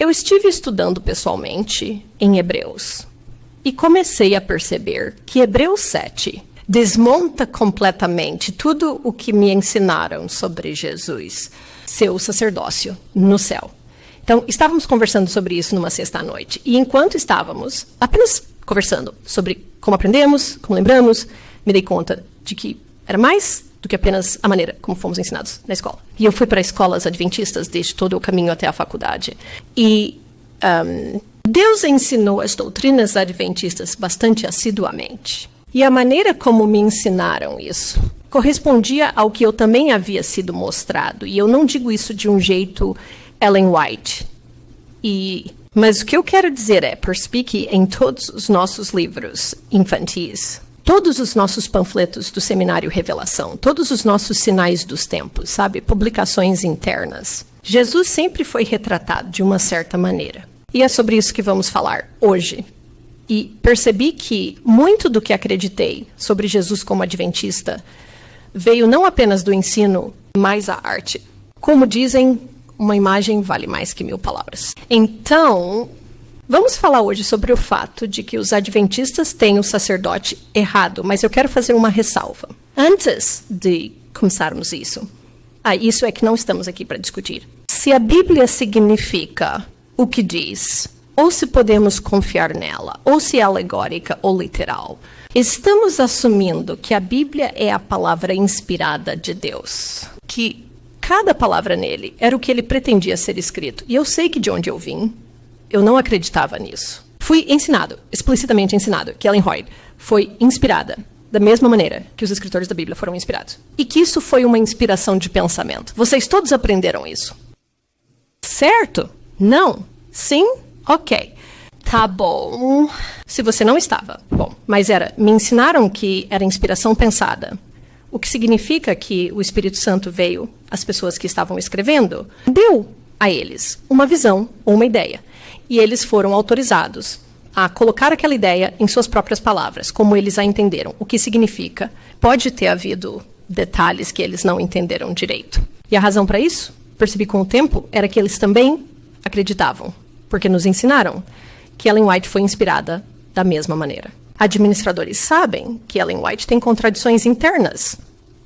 Eu estive estudando pessoalmente em Hebreus e comecei a perceber que Hebreus 7 desmonta completamente tudo o que me ensinaram sobre Jesus, seu sacerdócio no céu. Então, estávamos conversando sobre isso numa sexta-noite. E enquanto estávamos apenas conversando sobre como aprendemos, como lembramos, me dei conta de que era mais do que apenas a maneira como fomos ensinados na escola. E eu fui para escolas adventistas desde todo o caminho até a faculdade. E Deus ensinou as doutrinas adventistas bastante assiduamente. E a maneira como me ensinaram isso correspondia ao que eu também havia sido mostrado. E eu não digo isso de um jeito Ellen White. Mas o que eu quero dizer é, perspique em todos os nossos livros infantis, todos os nossos panfletos do Seminário Revelação, todos os nossos sinais dos tempos, sabe? Publicações internas. Jesus sempre foi retratado de uma certa maneira. E é sobre isso que vamos falar hoje. E percebi que muito do que acreditei sobre Jesus como adventista veio não apenas do ensino, mas a arte. Como dizem, uma imagem vale mais que 1000 palavras. Então, vamos falar hoje sobre o fato de que os adventistas têm o sacerdote errado, mas eu quero fazer uma ressalva. Antes de começarmos isso é que não estamos aqui para discutir. Se a Bíblia significa o que diz, ou se podemos confiar nela, ou se é alegórica ou literal, estamos assumindo que a Bíblia é a palavra inspirada de Deus, que cada palavra nele era o que ele pretendia ser escrito. E eu sei que de onde eu vim, eu não acreditava nisso. Fui ensinado, explicitamente ensinado, que Ellen White foi inspirada da mesma maneira que os escritores da Bíblia foram inspirados. E que isso foi uma inspiração de pensamento. Vocês todos aprenderam isso. Certo? Não? Sim? Ok. Tá bom. Se você não estava. Bom, mas me ensinaram que era inspiração pensada. O que significa que o Espírito Santo veio às pessoas que estavam escrevendo, deu a eles uma visão ou uma ideia. E eles foram autorizados a colocar aquela ideia em suas próprias palavras, como eles a entenderam. O que significa, pode ter havido detalhes que eles não entenderam direito. E a razão para isso, percebi com o tempo, era que eles também acreditavam, porque nos ensinaram que Ellen White foi inspirada da mesma maneira. Administradores sabem que Ellen White tem contradições internas,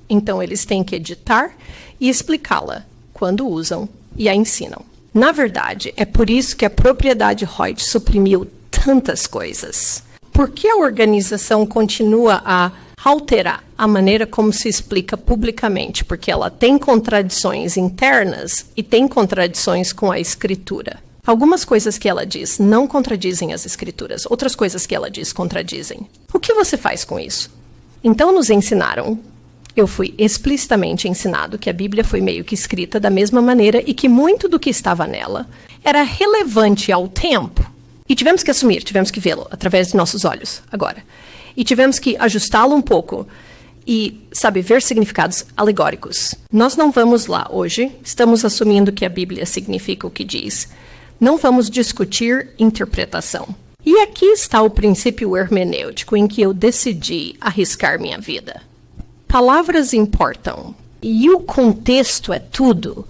então eles têm que editar e explicá-la quando usam e a ensinam. Na verdade, é por isso que a propriedade Hoyt suprimiu tantas coisas. Por que a organização continua a alterar a maneira como se explica publicamente? Porque ela tem contradições internas e tem contradições com a escritura. Algumas coisas que ela diz não contradizem as escrituras, outras coisas que ela diz contradizem. O que você faz com isso? Então nos ensinaram, eu fui explicitamente ensinado que a Bíblia foi meio que escrita da mesma maneira e que muito do que estava nela era relevante ao tempo. E tivemos que assumir, tivemos que vê-lo através de nossos olhos agora. E tivemos que ajustá-lo um pouco e, ver significados alegóricos. Nós não vamos lá hoje, estamos assumindo que a Bíblia significa o que diz. Não vamos discutir interpretação. E aqui está o princípio hermenêutico em que eu decidi arriscar minha vida. Palavras importam. E o contexto é tudo.